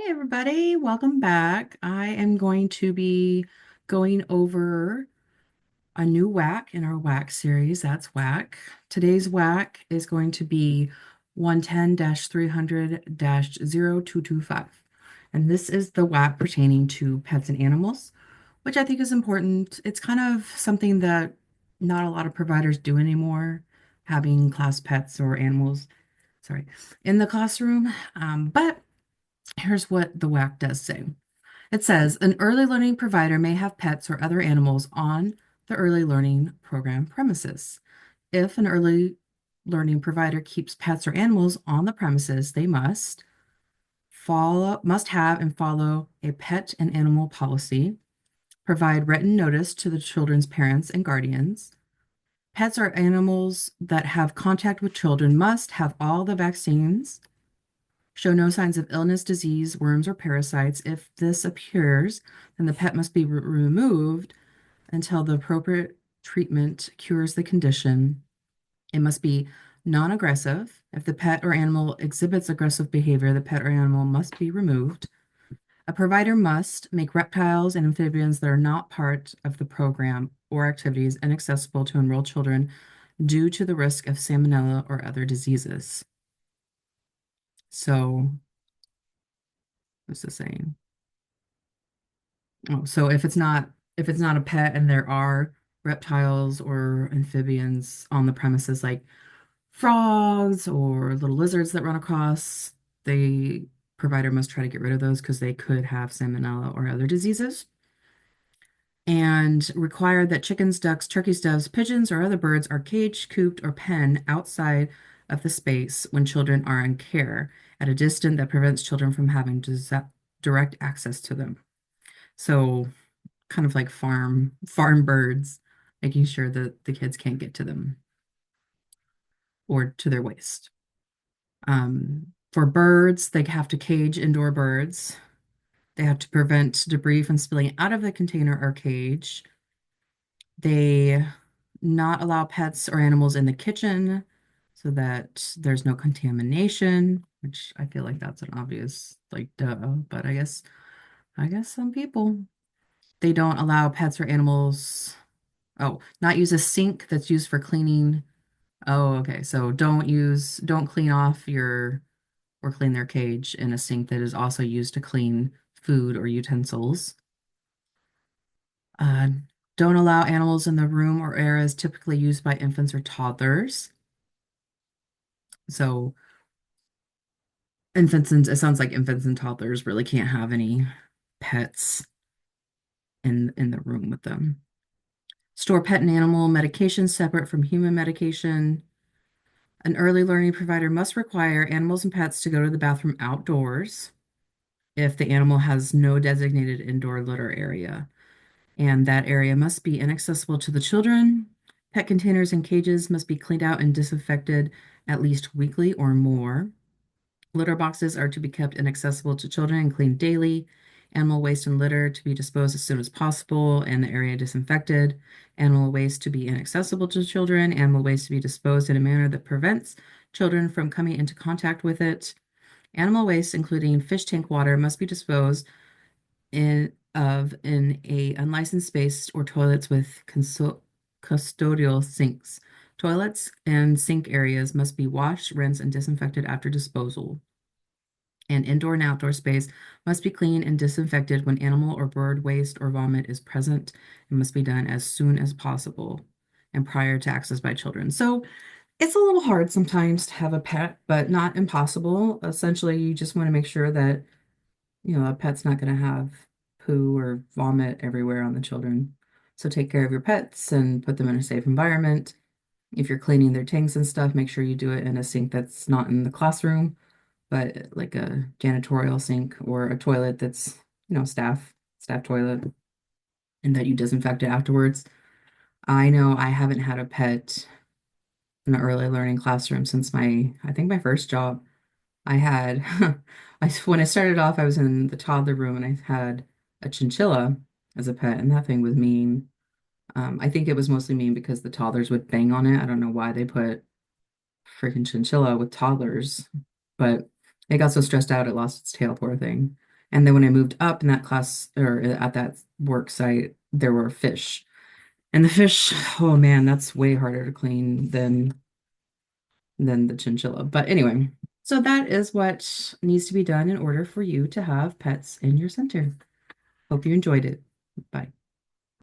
Everybody, welcome back. I am going to be going over a new WAC in our WAC series. That's WAC. Today's WAC is going to be 110-300-0225. And this is the WAC pertaining to pets and animals, which I think is important. It's kind of something that not a lot of providers do anymore, having class pets or animals, sorry, in the classroom. But here's what the WAC does say. It says an early learning provider may have pets or other animals on the early learning program premises. If an early learning provider keeps pets or animals on the premises, they must have and follow a pet and animal policy, provide written notice to the children's parents and guardians. Pets or animals that have contact with children must have all the vaccines, show no signs of illness, disease, worms, or parasites. If this appears, then the pet must be removed until the appropriate treatment cures the condition. It must be non-aggressive. If the pet or animal exhibits aggressive behavior, the pet or animal must be removed. A provider must make reptiles and amphibians that are not part of the program or activities inaccessible to enrolled children due to the risk of salmonella or other diseases. So, what's this saying? Oh, so if it's not a pet and there are reptiles or amphibians on the premises, like frogs or little lizards that run across, the provider must try to get rid of those because they could have salmonella or other diseases. And require that chickens, ducks, turkeys, doves, pigeons, or other birds are caged, cooped, or penned outside of the space when children are in care at a distance that prevents children from having direct access to them. So kind of like farm birds, making sure that the kids can't get to them or to their waste. For birds, they have to cage indoor birds. They have to prevent debris from spilling out of the container or cage. They not allow pets or animals in the kitchen so that there's no contamination, which I feel like that's an obvious, like, duh, but I guess some people. They don't allow pets or animals. Oh, not use a sink that's used for cleaning. Oh, okay. So don't clean off or clean their cage in a sink that is also used to clean food or utensils. Uh, don't allow animals in the room or areas typically used by infants or toddlers. So it sounds like infants and toddlers really can't have any pets in the room with them. Store pet and animal medication separate from human medication. An early learning provider must require animals and pets to go to the bathroom outdoors if the animal has no designated indoor litter area, and that area must be inaccessible to the children. Pet containers and cages must be cleaned out and disinfected at least weekly or more. Litter boxes are to be kept inaccessible to children and cleaned daily. Animal waste and litter to be disposed as soon as possible and the area disinfected. Animal waste to be inaccessible to children. Animal waste to be disposed in a manner that prevents children from coming into contact with it. Animal waste, including fish tank water, must be disposed in a unlicensed space or toilets with custodial sinks. Toilets and sink areas must be washed, rinsed, and disinfected after disposal. And indoor and outdoor space must be cleaned and disinfected when animal or bird waste or vomit is present and must be done as soon as possible and prior to access by children. So it's a little hard sometimes to have a pet, but not impossible. Essentially, you just want to make sure that, a pet's not going to have poo or vomit everywhere on the children. So take care of your pets and put them in a safe environment. If you're cleaning their tanks and stuff, make sure you do it in a sink that's not in the classroom, but like a janitorial sink or a toilet that's, staff toilet, and that you disinfect it afterwards. I know I haven't had a pet in an early learning classroom since I think my first job. I had, when I started off, I was in the toddler room and I had a chinchilla as a pet, and that thing was mean. I think it was mostly mean because the toddlers would bang on it. I don't know why they put freaking chinchilla with toddlers, but it got so stressed out it lost its tail, poor thing. And then when I moved up in that class or at that work site, there were fish. And the fish, oh man, that's way harder to clean than the chinchilla. But anyway, so that is what needs to be done in order for you to have pets in your center. Hope you enjoyed it. Bye.